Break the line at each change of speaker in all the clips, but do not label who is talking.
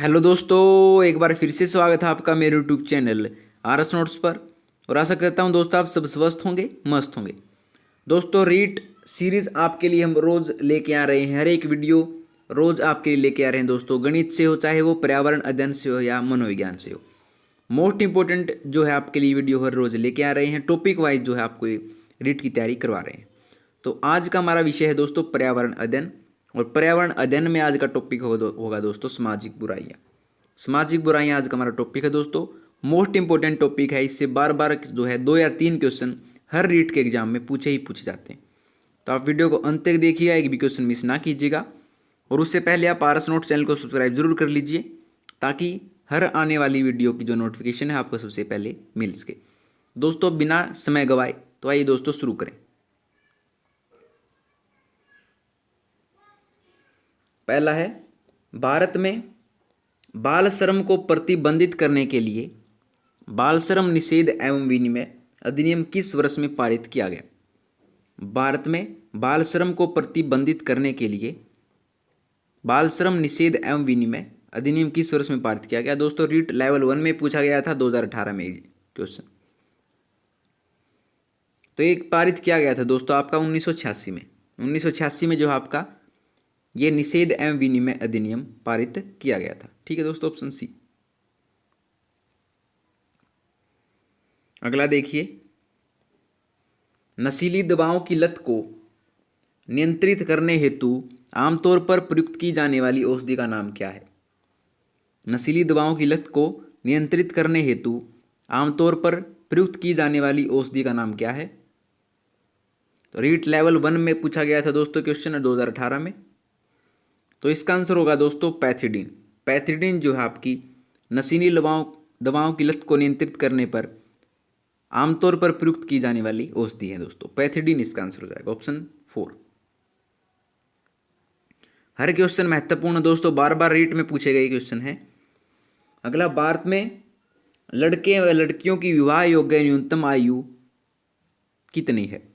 Hello दोस्तों, एक बार फिर से स्वागत है आपका मेरे यूट्यूब चैनल आरएस नोट्स पर। और आशा करता हूं दोस्तों आप सब स्वस्थ होंगे, मस्त होंगे। दोस्तों रीट सीरीज आपके लिए हम रोज़ लेके आ रहे हैं। हर एक वीडियो रोज़ आपके लिए लेके आ रहे हैं दोस्तों। गणित से हो, चाहे वो पर्यावरण अध्ययन से हो या मनोविज्ञान से हो, मोस्ट इंपॉर्टेंट जो है आपके लिए वीडियो हर रोज़ लेके आ रहे हैं। टॉपिक वाइज जो है आपको रीट की तैयारी करवा रहे हैं। तो आज का हमारा विषय है दोस्तों पर्यावरण अध्ययन। और पर्यावरण अध्ययन में आज का टॉपिक होगा दोस्तों सामाजिक बुराइयाँ। सामाजिक बुराइयाँ आज का हमारा टॉपिक है दोस्तों। मोस्ट इंपॉर्टेंट टॉपिक है। इससे बार बार जो है 2 या 3 क्वेश्चन हर रीट के एग्जाम में पूछे ही पूछे जाते हैं। तो आप वीडियो को अंत तक देखिएगा, एक भी क्वेश्चन मिस ना कीजिएगा। और उससे पहले आप आरएस नोट्स चैनल को सब्सक्राइब जरूर कर लीजिए, ताकि हर आने वाली वीडियो की जो नोटिफिकेशन है आपको सबसे पहले मिल सके। दोस्तों बिना समय गवाए तो आइए दोस्तों शुरू करें। पहला है, भारत में बाल श्रम को प्रतिबंधित करने के लिए बाल श्रम निषेध एवं विनिमय अधिनियम किस वर्ष में पारित किया गया? भारत में बाल श्रम को प्रतिबंधित करने के लिए बाल श्रम निषेध एवं विनिमय अधिनियम किस वर्ष में पारित किया गया? दोस्तों रीट लेवल 1 में पूछा गया था 2018 में क्वेश्चन। तो एक पारित किया गया था दोस्तों आपका 1986 में। 1986 में जो आपका ये निषेध एवं विनिमय अधिनियम पारित किया गया था। ठीक है दोस्तों, ऑप्शन सी। अगला देखिए, नशीली दवाओं की लत को नियंत्रित करने हेतु आमतौर पर प्रयुक्त की जाने वाली औषधि का नाम क्या है? नशीली दवाओं की लत को नियंत्रित करने हेतु आमतौर पर प्रयुक्त की जाने वाली औषधि का नाम क्या है? तो रीट लेवल 1 में पूछा गया था दोस्तों क्वेश्चन 2018 में। तो इसका आंसर होगा दोस्तों पैथिडीन। पैथिडीन जो है आपकी नशीली दवाओं की लत को नियंत्रित करने पर आमतौर पर प्रयुक्त की जाने वाली औषधि है दोस्तों। पैथिडीन इसका आंसर हो जाएगा, ऑप्शन 4। हर क्वेश्चन महत्वपूर्ण दोस्तों, बार बार रीट में पूछे गए क्वेश्चन है। अगला, भारत में लड़के व लड़कियों की विवाह योग्य न्यूनतम आयु कितनी है?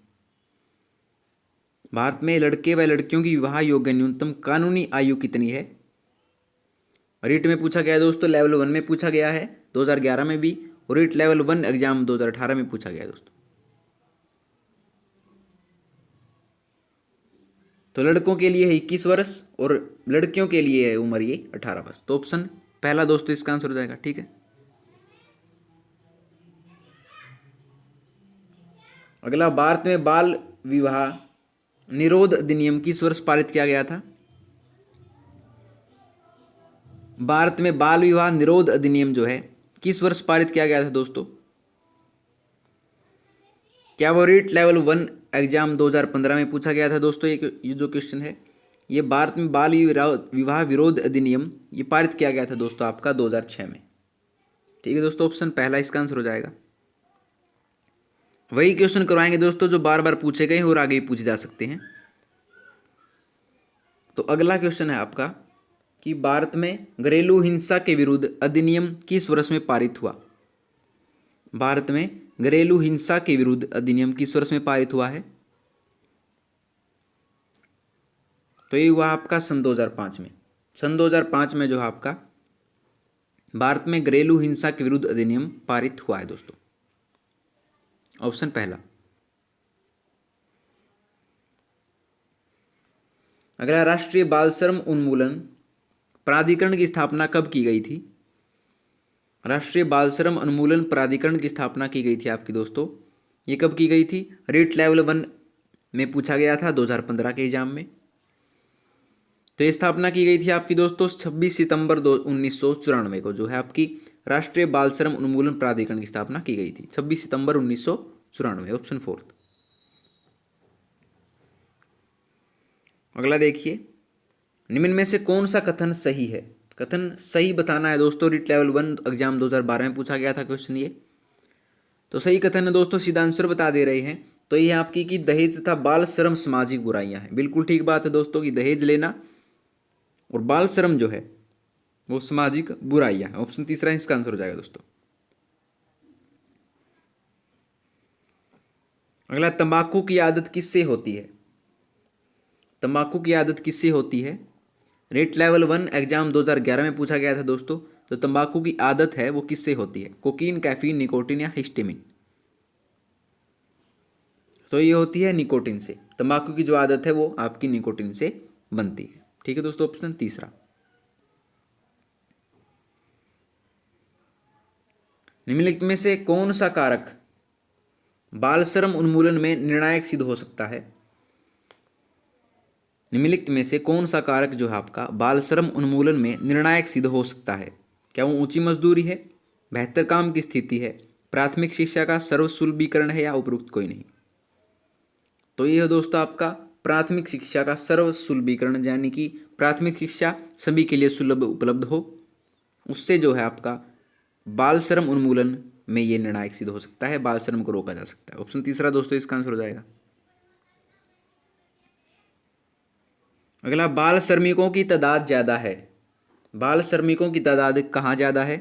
भारत में लड़के व लड़कियों की विवाह योग्य न्यूनतम कानूनी आयु कितनी है? रीट में पूछा गया है दोस्तों, लेवल 1 में पूछा गया है 2011 में भी, और रीट लेवल 1 एग्जाम 2018 में पूछा गया है दोस्तों। तो लड़कों के लिए है 21 वर्ष और लड़कियों के लिए है उम्र ये 18 वर्ष। तो ऑप्शन पहला दोस्तों इसका आंसर हो जाएगा। ठीक है, अगला, भारत में बाल विवाह निरोध अधिनियम किस वर्ष पारित किया गया था? भारत में बाल विवाह निरोध अधिनियम जो है किस वर्ष पारित किया गया था दोस्तों? क्या वो रीट लेवल 1 एग्जाम 2015 में पूछा गया था दोस्तों? ये जो क्वेश्चन है, ये भारत में बाल विवाह विरोध अधिनियम ये पारित किया गया था दोस्तों आपका 2006 में। ठीक है दोस्तों, ऑप्शन पहला इसका आंसर हो जाएगा। वही क्वेश्चन करवाएंगे दोस्तों जो बार बार पूछे गए हैं और आगे भी पूछे जा सकते हैं। तो अगला क्वेश्चन है आपका कि भारत में घरेलू हिंसा के विरुद्ध अधिनियम किस वर्ष में पारित हुआ? भारत में घरेलू हिंसा के विरुद्ध अधिनियम किस वर्ष में पारित हुआ है? तो ये हुआ आपका सन 2005 में। सन 2005 में जो है आपका भारत में घरेलू हिंसा के विरुद्ध अधिनियम पारित हुआ है दोस्तों, ऑप्शन पहला। अगला, राष्ट्रीय बाल श्रम उन्मूलन प्राधिकरण की स्थापना कब की गई थी? राष्ट्रीय बाल श्रम उन्मूलन प्राधिकरण की स्थापना की गई थी आपकी दोस्तों, ये कब की गई थी? रीट लेवल 1 में पूछा गया था 2015 के एग्जाम में। तो ये स्थापना की गई थी आपकी दोस्तों 26 सितंबर 1994 को जो है आपकी राष्ट्रीय बाल श्रम उन्मूलन प्राधिकरण की स्थापना की गई थी 26 सितंबर 1994, ऑप्शन 4। अगला देखिए, निम्न में से कौन सा कथन सही है? कथन सही बताना है दोस्तों। रीट लेवल 1 एग्जाम 2012 में पूछा गया था क्वेश्चन ये। तो सही कथन है दोस्तों, सीधा आंसर बता दे रहे हैं। तो ये आपकी कि दहेज तथा बाल श्रम सामाजिक बुराइयां हैं। बिल्कुल ठीक बात है दोस्तों कि दहेज लेना और बाल श्रम जो है वो सामाजिक बुराइयां हैं। ऑप्शन तीसरा इसका आंसर हो जाएगा दोस्तों। अगला, तंबाकू की आदत किससे होती है? तंबाकू की आदत किससे होती है? रेट लेवल 1 एग्जाम 2011 में पूछा गया था दोस्तों। तो तंबाकू की आदत है वो किससे होती है? कोकीन, कैफीन, निकोटीन या हिस्टामिन? तो ये होती है निकोटीन से। तंबाकू की जो आदत है वो आपकी निकोटीन से बनती है। ठीक है दोस्तों, ऑप्शन तीसरा। निम्नलिखित में से कौन सा कारक बाल श्रम उन्मूलन में निर्णायक सिद्ध हो सकता है? निम्नलिखित में से कौन सा कारक जो है आपका बाल श्रम उन्मूलन में निर्णायक सिद्ध हो सकता है? क्या वो ऊंची मजदूरी है, बेहतर काम की स्थिति है, प्राथमिक शिक्षा का सर्वसुलभीकरण है या उपरोक्त कोई नहीं? तो ये है दोस्तों आपका प्राथमिक शिक्षा का सर्वसुलभीकरण, यानी कि प्राथमिक शिक्षा सभी के लिए सुलभ उपलब्ध हो, उससे जो है आपका बाल श्रम उन्मूलन में ये निर्णायक सिद्ध हो सकता है, बाल श्रम को रोका जा सकता है। ऑप्शन तीसरा दोस्तों इसका आंसर हो जाएगा। अगला, बाल श्रमिकों की तादाद ज़्यादा है। बाल श्रमिकों की तादाद कहाँ ज़्यादा है?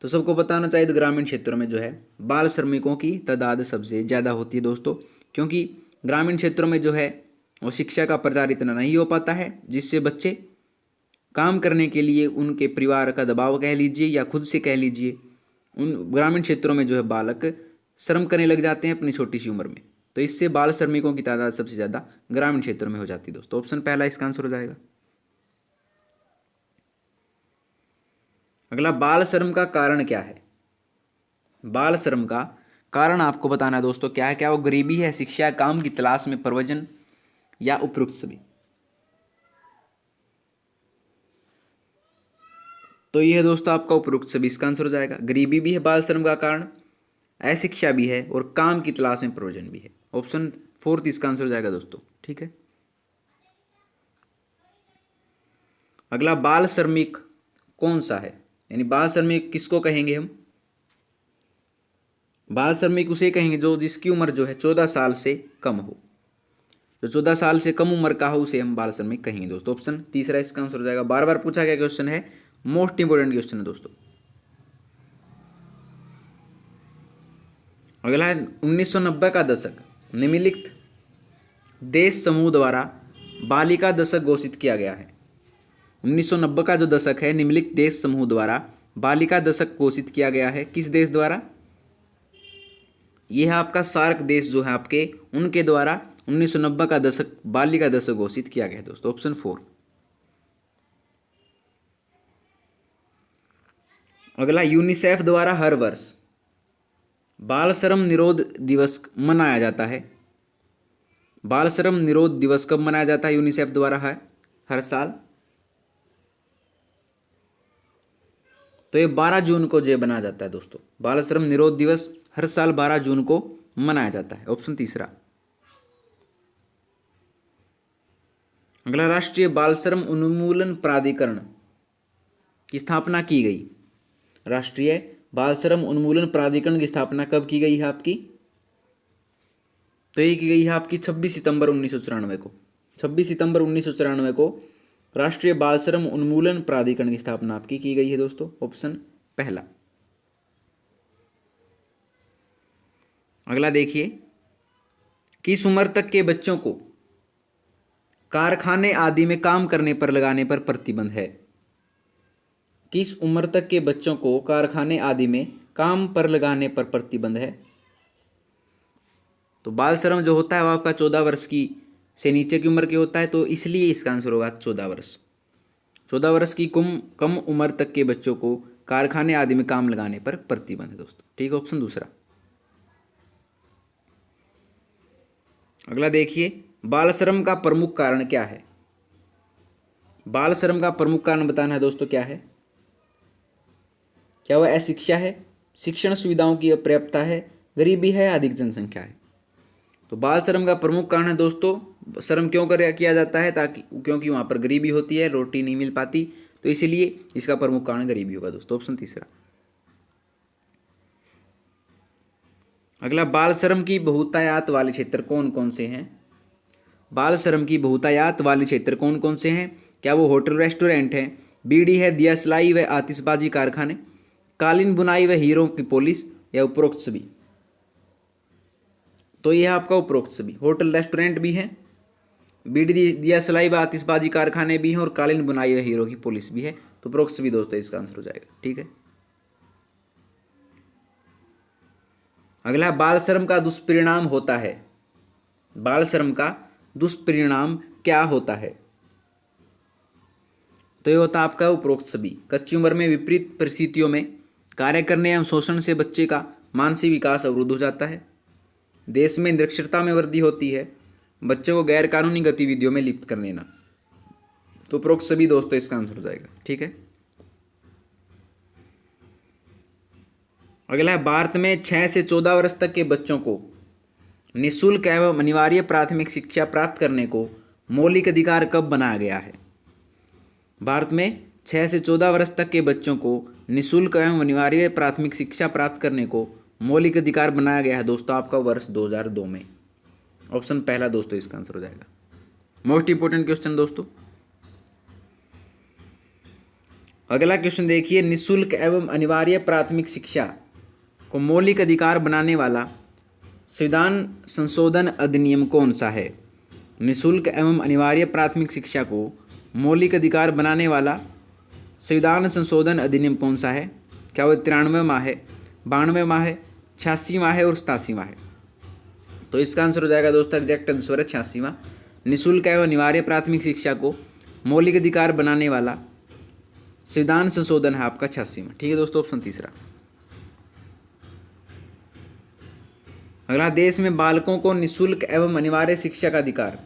तो सबको पता होना चाहिए, तो ग्रामीण क्षेत्रों में जो है बाल श्रमिकों की तादाद सबसे ज़्यादा होती है दोस्तों, क्योंकि ग्रामीण क्षेत्रों में जो है वो शिक्षा का प्रचार इतना नहीं हो पाता है, जिससे बच्चे काम करने के लिए उनके परिवार का दबाव कह लीजिए या खुद से कह लीजिए, उन ग्रामीण क्षेत्रों में जो है बालक श्रम करने लग जाते हैं अपनी छोटी सी उम्र में। तो इससे बाल श्रमिकों की तादाद सबसे ज़्यादा ग्रामीण क्षेत्रों में हो जाती है दोस्तों। ऑप्शन पहला इसका आंसर हो जाएगा। अगला, बाल श्रम का कारण क्या है? बाल श्रम का कारण आपको बताना है दोस्तों क्या है? क्या वो गरीबी है, शिक्षा, काम की तलाश में प्रवचन या उपरोक्त सभी? तो ये है दोस्तों आपका उपरोक्त सभी, इसका आंसर हो जाएगा। गरीबी भी है बाल श्रम का कारण, अशिक्षा भी है और काम की तलाश में प्रवचन भी है। ऑप्शन फोर्थ इसका आंसर हो जाएगा दोस्तों। ठीक है। अगला, बाल श्रमिक कौन सा है? यानी बाल श्रमिक किसको कहेंगे हम? बाल श्रमिक उसे कहेंगे जो जिसकी उम्र जो है 14 साल से कम हो। जो 14 साल से कम उम्र का हो उसे हम बाल श्रमिक कहेंगे दोस्तों। ऑप्शन तीसरा इसका आंसर हो जाएगा। बार बार पूछा गया क्वेश्चन है, मोस्ट इंपोर्टेंट क्वेश्चन है दोस्तों। अगला है 1990 का दशक निम्नलिखित देश समूह द्वारा बालिका दशक घोषित किया गया है। 1990 का जो दशक है निम्नलिखित देश समूह द्वारा बालिका दशक घोषित किया गया है। किस देश द्वारा? यह है आपका सार्क देश जो है आपके, उनके द्वारा 1990 का दशक बालिका दशक घोषित किया गया है दोस्तों। ऑप्शन 4। अगला, यूनिसेफ द्वारा हर वर्ष बाल श्रम निरोध दिवस मनाया जाता है। बाल श्रम निरोध दिवस कब मनाया जाता है यूनिसेफ द्वारा? है हर साल। तो ये 12 जून को जो बनाया जाता है दोस्तों। बाल श्रम निरोध दिवस हर साल 12 जून को मनाया जाता है। ऑप्शन तीसरा। अगला, राष्ट्रीय बाल श्रम उन्मूलन प्राधिकरण की स्थापना की गई। राष्ट्रीय बाल श्रम उन्मूलन प्राधिकरण की स्थापना कब की गई है आपकी? तो ये की गई है आपकी 26 सितंबर 1994 को। 26 सितंबर 1994 को राष्ट्रीय बाल श्रम उन्मूलन प्राधिकरण की स्थापना आपकी की गई है दोस्तों। ऑप्शन पहला। अगला देखिए, किस उम्र तक के बच्चों को कारखाने आदि में काम करने पर लगाने पर प्रतिबंध है? किस उम्र तक के बच्चों को कारखाने आदि में काम पर लगाने पर प्रतिबंध है? तो बाल श्रम जो होता है वो आपका 14 वर्ष की से नीचे की उम्र के होता है, तो इसलिए इसका आंसर होगा 14 वर्ष। 14 वर्ष की कम उम्र तक के बच्चों को कारखाने आदि में काम लगाने पर प्रतिबंध है दोस्तों। ठीक है, ऑप्शन दूसरा। अगला देखिए, बाल श्रम का प्रमुख कारण क्या है? बाल श्रम का प्रमुख कारण बताना है दोस्तों क्या है? क्या वह अशिक्षा है, शिक्षण सुविधाओं की अपर्याप्तता है, गरीबी है, अधिक जनसंख्या है? तो बाल श्रम का प्रमुख कारण है दोस्तों, श्रम क्यों किया जाता है? ताकि क्योंकि वहाँ पर गरीबी होती है, रोटी नहीं मिल पाती, तो इसीलिए इसका प्रमुख कारण गरीबी होगा दोस्तों। ऑप्शन तीसरा। अगला, बाल श्रम की बहुतायात वाले क्षेत्र कौन कौन से हैं? बाल श्रम की बहुतायात वाले क्षेत्र कौन कौन से हैं? क्या वो होटल रेस्टोरेंट हैं, बीड़ी है, दिया सिलाई व आतिशबाजी कारखाने, कालीन बुनाई व हीरों की पॉलिश, या उपरोक्त सभी? तो यह आपका उपरोक्त सभी। होटल रेस्टोरेंट भी हैं, बीड़ी दिया सिलाई व आतिशबाजी कारखाने भी हैं और कालीन बुनाई व हीरो की पुलिस भी है। तो उपरोक्त सभी दोस्तों इसका आंसर हो जाएगा। ठीक है, अगला बाल श्रम का दुष्परिणाम होता है। बाल श्रम का दुष्परिणाम क्या होता है? तो ये होता है आपका उपरोक्त सभी। कच्ची उम्र में विपरीत परिस्थितियों में कार्य करने एवं शोषण से बच्चे का मानसिक विकास अवरुद्ध हो जाता है। देश में निरक्षरता में वृद्धि होती है। बच्चों को गैर कानूनी गतिविधियों में लिप्त कर लेना। तो उपरोक्त सभी दोस्तों इसका आंसर हो जाएगा। ठीक है, अगला है भारत में 6 से 14 वर्ष तक के बच्चों को निःशुल्क एवं अनिवार्य प्राथमिक शिक्षा प्राप्त करने को मौलिक अधिकार कब बनाया गया है? भारत में 6 से 14 वर्ष तक के बच्चों को निःशुल्क एवं अनिवार्य प्राथमिक शिक्षा प्राप्त करने को मौलिक अधिकार बनाया गया है दोस्तों आपका वर्ष 2002 में। ऑप्शन पहला दोस्तों इसका आंसर हो जाएगा। मोस्ट इंपोर्टेंट क्वेश्चन दोस्तों। अगला क्वेश्चन देखिए, निःशुल्क एवं अनिवार्य प्राथमिक शिक्षा को मौलिक अधिकार बनाने वाला संविधान संशोधन अधिनियम कौन सा है? निःशुल्क एवं अनिवार्य प्राथमिक शिक्षा को मौलिक अधिकार बनाने वाला संविधान संशोधन अधिनियम कौन सा है? क्या वो 93वां है, 92वां है, 86वां है और 87वां है? तो इसका आंसर हो जाएगा दोस्तों, एग्जैक्ट आंसर है 86वां। निःशुल्क एवं अनिवार्य प्राथमिक शिक्षा को मौलिक अधिकार बनाने वाला संविधान संशोधन है आपका 86वां। ठीक है दोस्तों, ऑप्शन तीसरा। अगला, देश में बालकों को निःशुल्क एवं अनिवार्य शिक्षा का अधिकार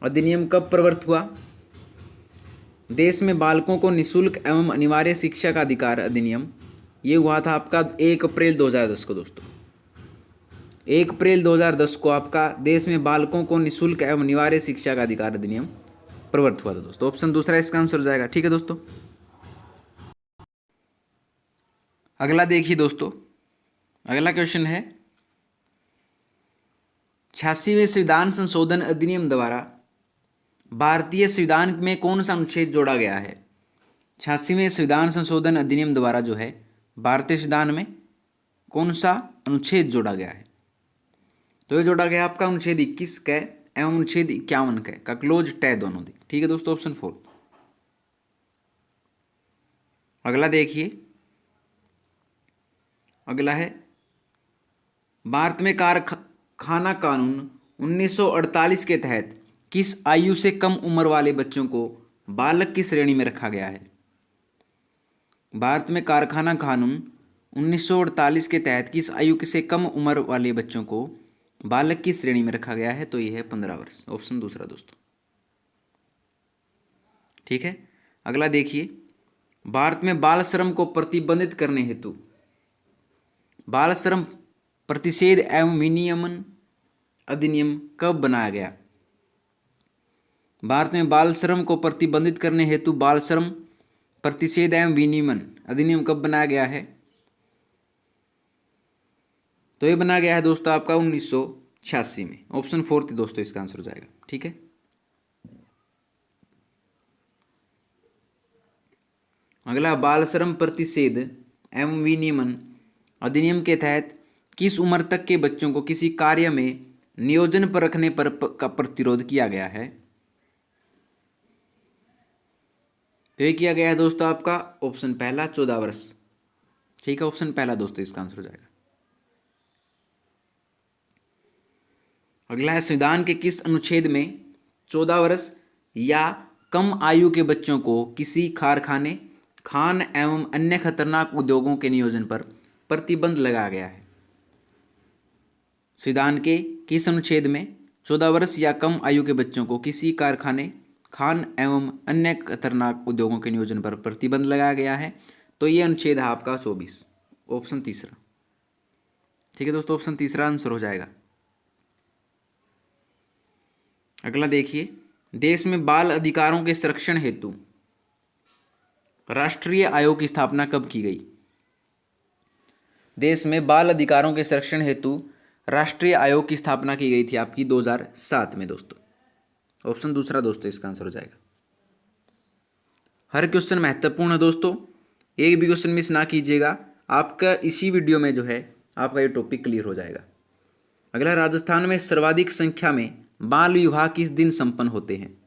अधिनियम कब प्रवर्तित हुआ? देश में बालकों को निःशुल्क एवं अनिवार्य शिक्षा का अधिकार अधिनियम ये हुआ था आपका 1 अप्रैल 2010 को दोस्तों। 1 अप्रैल 2010 को आपका देश में बालकों को निःशुल्क एवं अनिवार्य शिक्षा का अधिकार अधिनियम प्रवर्तित हुआ था दोस्तों। ऑप्शन दूसरा इसका आंसर हो जाएगा। ठीक है दोस्तों, अगला देखिए दोस्तों, अगला क्वेश्चन है 86वें संविधान संशोधन अधिनियम द्वारा भारतीय संविधान में कौन सा अनुच्छेद जोड़ा गया है? 86वें संविधान संशोधन अधिनियम द्वारा जो है भारतीय संविधान में कौन सा अनुच्छेद जोड़ा गया है? तो ये जोड़ा गया आपका अनुच्छेद 21 क एवं अनुच्छेद 51 का क्लोज टै दोनों दी। ठीक है दोस्तों, ऑप्शन 4। अगला देखिए, अगला है भारत में कारखाना कानून 1948 के तहत किस आयु से कम उम्र वाले बच्चों को बालक की श्रेणी में रखा गया है? भारत में कारखाना कानून 1948 के तहत किस आयु से कम उम्र वाले बच्चों को बालक की श्रेणी में रखा गया है? तो यह है 15 वर्ष। ऑप्शन दूसरा दोस्तों। ठीक है, अगला देखिए, भारत में बाल श्रम को प्रतिबंधित करने हेतु बाल श्रम प्रतिषेध एवं विनियमन अधिनियम कब बनाया गया? भारत में बाल श्रम को प्रतिबंधित करने हेतु बाल श्रम प्रतिषेध एवं विनियमन अधिनियम कब बनाया गया है? तो ये बनाया गया है दोस्तों आपका 1986 में। ऑप्शन 4 थी दोस्तों इसका आंसर हो जाएगा। ठीक है, अगला, बाल श्रम प्रतिषेध एवं विनियमन अधिनियम के तहत किस उम्र तक के बच्चों को किसी कार्य में नियोजन पर रखने पर का प्रतिरोध किया गया है? तो ये किया गया है दोस्तों आपका ऑप्शन पहला 14 वर्ष। ठीक है, ऑप्शन पहला दोस्तों इसका आंसर हो जाएगा। अगला है, संविधान के किस अनुच्छेद में 14 वर्ष या कम आयु के बच्चों को किसी कारखाने, खान एवं अन्य खतरनाक उद्योगों के नियोजन पर प्रतिबंध लगाया गया है? संविधान के किस अनुच्छेद में 14 वर्ष या कम आयु के बच्चों को किसी कारखाने, खान एवं अन्य खतरनाक उद्योगों के नियोजन पर प्रतिबंध लगाया गया है? तो ये अनुच्छेद है आपका 24। ऑप्शन तीसरा। ठीक है दोस्तों, ऑप्शन तीसरा आंसर हो जाएगा। अगला देखिए, देश में बाल अधिकारों के संरक्षण हेतु राष्ट्रीय आयोग की स्थापना कब की गई? देश में बाल अधिकारों के संरक्षण हेतु राष्ट्रीय आयोग की स्थापना की गई थी आपकी 2007 में दोस्तों। ऑप्शन दूसरा दोस्तों इसका आंसर हो जाएगा। हर क्वेश्चन महत्वपूर्ण है दोस्तों, एक भी क्वेश्चन मिस ना कीजिएगा। आपका इसी वीडियो में जो है आपका ये टॉपिक क्लियर हो जाएगा। अगला, राजस्थान में सर्वाधिक संख्या में बाल विवाह किस दिन संपन्न होते हैं?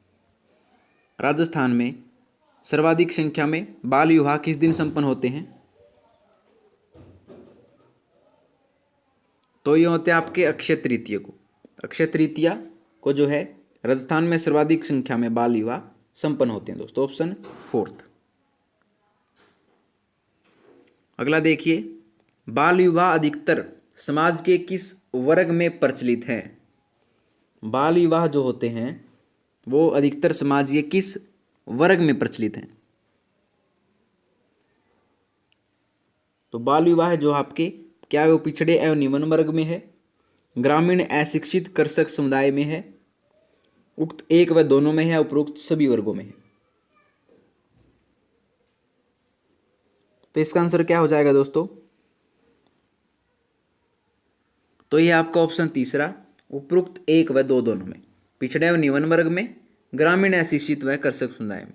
राजस्थान में सर्वाधिक संख्या में बाल विवाह किस दिन संपन्न होते हैं? तो ये होते हैं आपके अक्षय तृतीया को। अक्षय तृतीया को जो है राजस्थान में सर्वाधिक संख्या में बाल विवाह संपन्न होते हैं दोस्तों, ऑप्शन 4। अगला देखिए, बाल विवाह अधिकतर समाज के किस वर्ग में प्रचलित हैं? बाल विवाह जो होते हैं वो अधिकतर समाज के किस वर्ग में प्रचलित हैं? तो बाल विवाह जो आपके क्या है वो पिछड़े एवं निम्न वर्ग में है, ग्रामीण अशिक्षित कृषक समुदाय में है, उक्त एक व दोनों में है, उपरोक्त सभी वर्गों में है। तो इसका आंसर क्या हो जाएगा दोस्तों? तो ये आपका ऑप्शन तीसरा, उपरोक्त एक व दो दोनों में, पिछड़े व निम्न वर्ग में, ग्रामीण अशिक्षित व कृषक समुदाय में।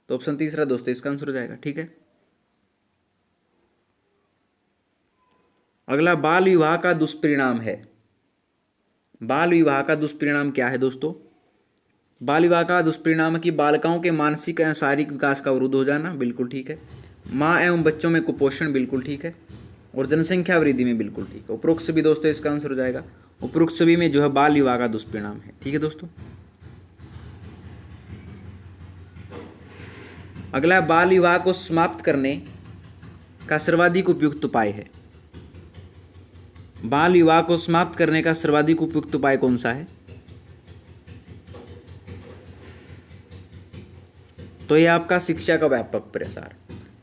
तो ऑप्शन तीसरा दोस्तों इसका आंसर हो जाएगा। ठीक है, अगला बाल विवाह का दुष्परिणाम है। बाल विवाह का दुष्परिणाम क्या है दोस्तों? बाल विवाह का दुष्परिणाम है कि बालिकाओं के मानसिक एवं शारीरिक विकास का अवरुद्ध हो जाना, बिल्कुल ठीक है। माँ एवं बच्चों में कुपोषण, बिल्कुल ठीक है। और जनसंख्या वृद्धि में, बिल्कुल ठीक है। उपरोक्त सभी दोस्तों इसका आंसर हो जाएगा। उपरोक्त सभी में जो है बाल विवाह का दुष्परिणाम है। ठीक है दोस्तों, अगला बाल विवाह को समाप्त करने का सर्वाधिक उपयुक्त उपाय है। बाल विवाह को समाप्त करने का सर्वाधिक उपयुक्त उपाय कौन सा है? तो ये आपका शिक्षा का व्यापक प्रसार।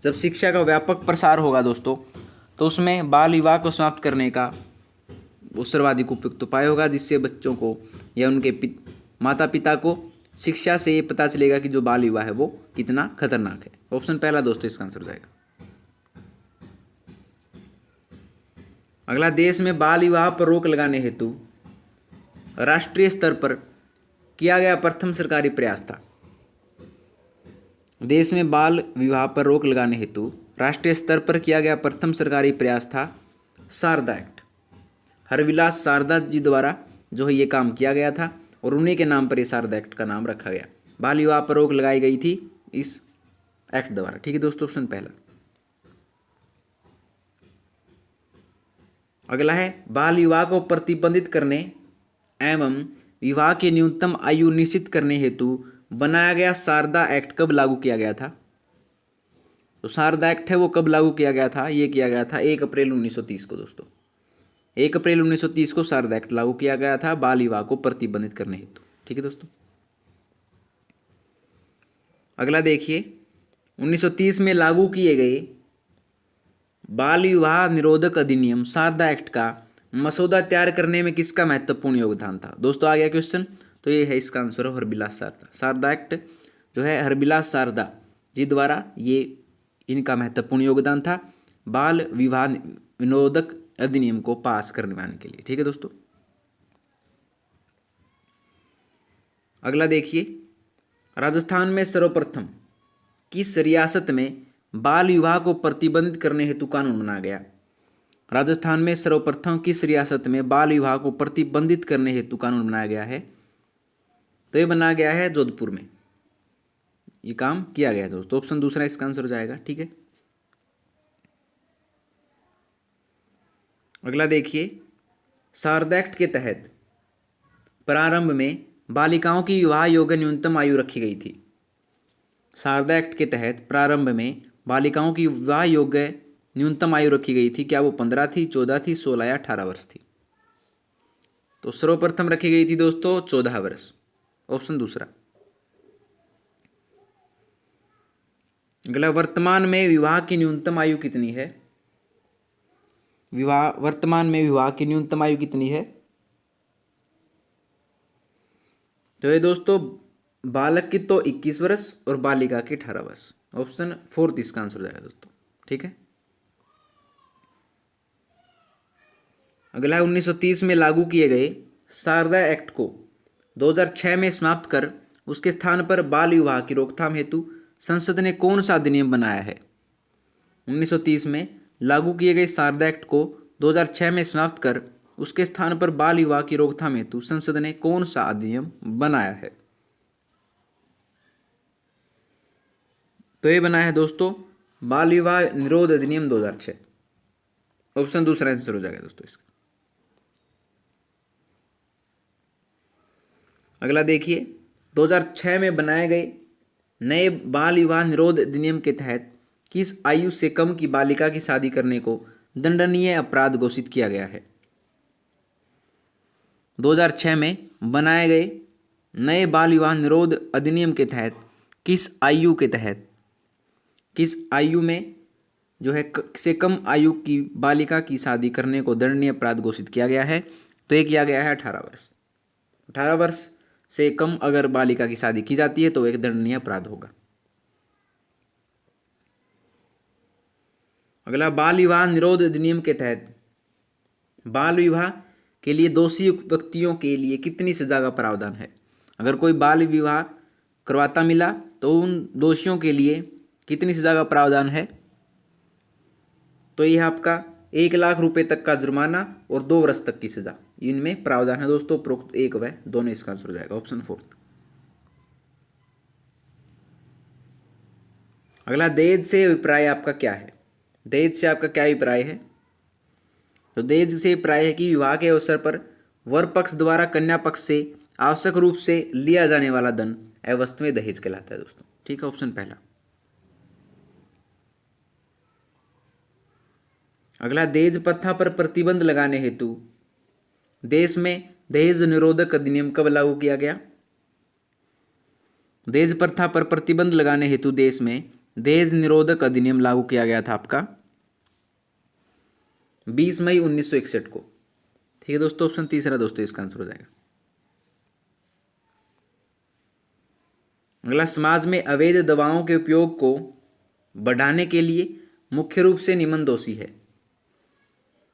जब शिक्षा का व्यापक प्रसार होगा दोस्तों तो उसमें बाल विवाह को समाप्त करने का वो सर्वाधिक उपयुक्त उपाय होगा, जिससे बच्चों को या उनके माता पिता को शिक्षा से ये पता चलेगा कि जो बाल विवाह है वो कितना खतरनाक है। ऑप्शन पहला दोस्तों इसका आंसर हो जाएगा। अगला, देश में बाल विवाह पर रोक लगाने हेतु राष्ट्रीय स्तर पर किया गया प्रथम सरकारी प्रयास था। देश में बाल विवाह पर रोक लगाने हेतु राष्ट्रीय स्तर पर किया गया प्रथम सरकारी प्रयास था शारदा एक्ट। हरविलास शारदा जी द्वारा जो है ये काम किया गया था और उन्हीं के नाम पर ये शारदा एक्ट का नाम रखा गया। बाल विवाह पर रोक लगाई गई थी इस एक्ट द्वारा। ठीक है दोस्तों, ऑप्शन पहला। अगला है, बाल विवाह को प्रतिबंधित करने एवं विवाह की न्यूनतम आयु निश्चित करने हेतु बनाया गया शारदा एक्ट कब लागू किया गया था? तो शारदा एक्ट है वो कब लागू किया गया था? ये किया गया था 1 अप्रैल 1930 को दोस्तों। 1 अप्रैल 1930 को शारदा एक्ट लागू किया गया था बाल विवाह को प्रतिबंधित करने हेतु। ठीक है दोस्तों, अगला देखिए, 1930 में लागू किए गए बाल विवाह निरोधक अधिनियम शारदा एक्ट का मसौदा तैयार करने में किसका महत्वपूर्ण योगदान था? दोस्तों आ गया क्वेश्चन, तो ये है इसका आंसर है हरबिलास शारदा। शारदा एक्ट जो है हरबिलास शारदा जी द्वारा ये इनका महत्वपूर्ण योगदान था बाल विवाह निरोधक अधिनियम को पास करवाने के लिए। ठीक है दोस्तों, अगला देखिए, राजस्थान में सर्वप्रथम किस रियासत में बाल विवाह को प्रतिबंधित करने हेतु कानून बनाया गया? राजस्थान में सर्वप्रथम किस रियासत में बाल विवाह को प्रतिबंधित करने हेतु कानून बनाया गया है? तो ये बनाया गया है जोधपुर में, ये काम किया गया है दोस्तों। ऑप्शन दूसरा इसका आंसर हो जाएगा। ठीक है, अगला देखिए, शारदा एक्ट के तहत प्रारंभ में बालिकाओं की विवाह योग्य न्यूनतम आयु रखी गई थी। शारदा एक्ट के तहत प्रारंभ में बालिकाओं की विवाह योग्य न्यूनतम आयु रखी गई थी। क्या वो 15 थी, 14 थी, 16 या 18 वर्ष थी? तो सर्वप्रथम रखी गई थी दोस्तों 14 वर्ष। ऑप्शन दूसरा। अगला, वर्तमान में विवाह की न्यूनतम आयु कितनी है? वर्तमान में विवाह की न्यूनतम आयु कितनी है? तो ये दोस्तों बालक की तो 21 वर्ष और बालिका की 18 वर्ष। ऑप्शन 4 इसका आंसर हो जाएगा दोस्तों। ठीक है, अगला है, 1930 में लागू किए गए शारदा एक्ट को 2006 में समाप्त कर उसके स्थान पर बाल विवाह की रोकथाम हेतु संसद ने कौन सा अधिनियम बनाया है? 1930 में लागू किए गए शारदा एक्ट को 2006 में समाप्त कर उसके स्थान पर बाल विवाह की रोकथाम हेतु संसद ने कौन सा अधिनियम बनाया है? तो ये बनाया है दोस्तों बाल विवाह निरोध अधिनियम 2006। ऑप्शन दूसरा आंसर हो जाएगा दोस्तों इसका। अगला देखिए, 2006 में बनाए गए नए बाल विवाह निरोध अधिनियम के तहत किस आयु से कम की बालिका की शादी करने को दंडनीय अपराध घोषित किया गया है? 2006 में बनाए गए नए बाल विवाह निरोध अधिनियम के तहत किस आयु में जो है से कम आयु की बालिका की शादी करने को दंडनीय अपराध घोषित किया गया है? तो ये किया गया है 18 वर्ष। 18 वर्ष से कम अगर बालिका की शादी की जाती है तो एक दंडनीय अपराध होगा। अगला, बाल विवाह निरोध अधिनियम के तहत बाल विवाह के लिए दोषी व्यक्तियों के लिए कितनी सजा का प्रावधान है? अगर कोई बाल विवाह करवाता मिला तो उन दोषियों के लिए कितनी सजा का प्रावधान है? तो यह आपका 1 लाख रुपए तक का जुर्माना और 2 वर्ष तक की सजा, इनमें प्रावधान है दोस्तों। उपरोक्त एक व दोनों इसका आंसर हो जाएगा, ऑप्शन 4। अगला, दहेज से अभिप्राय आपका क्या है? दहेज से आपका क्या अभिप्राय है? तो दहेज से अभिप्राय है कि विवाह के अवसर पर वर पक्ष द्वारा कन्या पक्ष से आवश्यक रूप से लिया जाने वाला धन एवं वस्तुएं दहेज कहलाता है दोस्तों। ठीक है, ऑप्शन पहला। अगला, दहेज प्रथा पर प्रतिबंध लगाने हेतु देश में दहेज निरोधक अधिनियम कब लागू किया गया? दहेज प्रथा पर प्रतिबंध लगाने हेतु देश में दहेज निरोधक अधिनियम लागू किया गया था आपका 20 मई 1961 को। ठीक है दोस्तों, ऑप्शन तीसरा दोस्तों इसका आंसर हो जाएगा। अगला, समाज में अवैध दवाओं के उपयोग को बढ़ाने के लिए मुख्य रूप से निम्न दोषी है?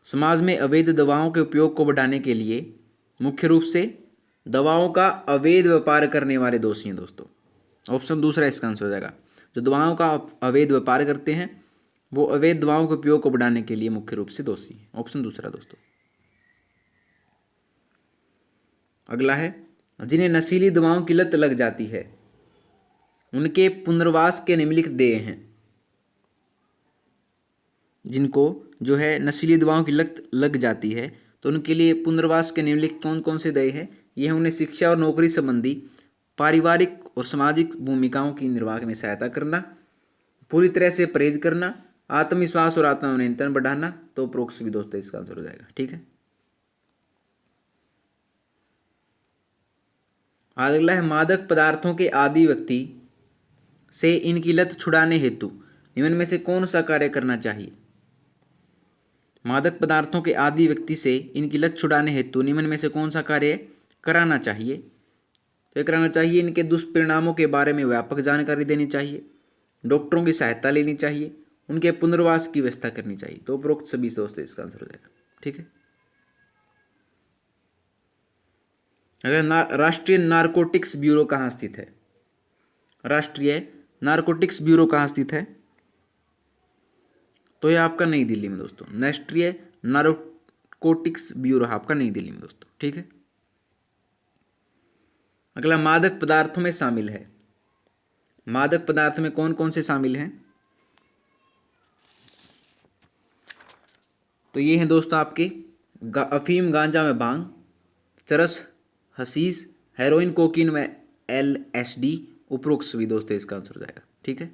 समाज में अवैध दवाओं के उपयोग को बढ़ाने के लिए मुख्य रूप से दवाओं का अवैध व्यापार करने वाले दोषी हैं दोस्तों। ऑप्शन दूसरा इसका आंसर हो जाएगा। जो दवाओं का अवैध व्यापार करते हैं वो अवैध दवाओं के उपयोग को बढ़ाने के लिए मुख्य रूप से दोषी हैं। ऑप्शन दूसरा दोस्तों। अगला है, जिन्हें नशीली दवाओं की लत लग जाती है उनके पुनर्वास के निम्नलिखित देय हैं। जिनको जो है नशीली दवाओं की लत लग जाती है तो उनके लिए पुनर्वास के निम्नलिखित कौन कौन से देय हैं? ये उन्हें शिक्षा और नौकरी संबंधी पारिवारिक और सामाजिक भूमिकाओं की निर्वाह में सहायता करना, पूरी तरह से परहेज करना, आत्मविश्वास और आत्मनियंत्रण बढ़ाना। तो उपरोक्त भी दोस्तों इसका आंसर हो जाएगा। ठीक है, अगला है, मादक पदार्थों के आदी व्यक्ति से इनकी लत छुड़ाने हेतु निम्न में से कौन सा कार्य करना चाहिए? मादक पदार्थों के आदी व्यक्ति से इनकी लत छुड़ाने हेतु निम्न में से कौन सा कार्य कराना चाहिए? तो ये कराना चाहिए, इनके दुष्परिणामों के बारे में व्यापक जानकारी देनी चाहिए, डॉक्टरों की सहायता लेनी चाहिए, उनके पुनर्वास की व्यवस्था करनी चाहिए। तो उपरोक्त सभी दोस्तों इसका आंसर हो जाएगा। ठीक है, अगर राष्ट्रीय नारकोटिक्स ब्यूरो कहाँ स्थित है? राष्ट्रीय नारकोटिक्स ब्यूरो कहाँ स्थित है? तो ये आपका नई दिल्ली में दोस्तों। राष्ट्रीय नारकोटिक्स ब्यूरो आपका नई दिल्ली में दोस्तों। ठीक है, अगला, मादक पदार्थों में शामिल है। मादक पदार्थ में कौन कौन से शामिल हैं? तो ये हैं दोस्तों आपके अफीम, गांजा में भांग, चरस, हशीश, हेरोइन, कोकीन में LSD। उपरोक्त सभी दोस्तों इसका आंसर हो जाएगा। ठीक है,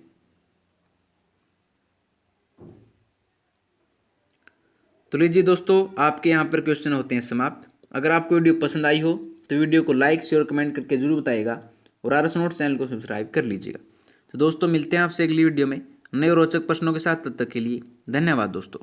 तो लीजिए दोस्तों, आपके यहाँ पर क्वेश्चन होते हैं समाप्त। अगर आपको वीडियो पसंद आई हो तो वीडियो को लाइक, शेयर, कमेंट करके जरूर बताइएगा और RS नोट्स चैनल को सब्सक्राइब कर लीजिएगा। तो दोस्तों, मिलते हैं आपसे अगली वीडियो में नए रोचक प्रश्नों के साथ। तब तक के लिए धन्यवाद दोस्तों।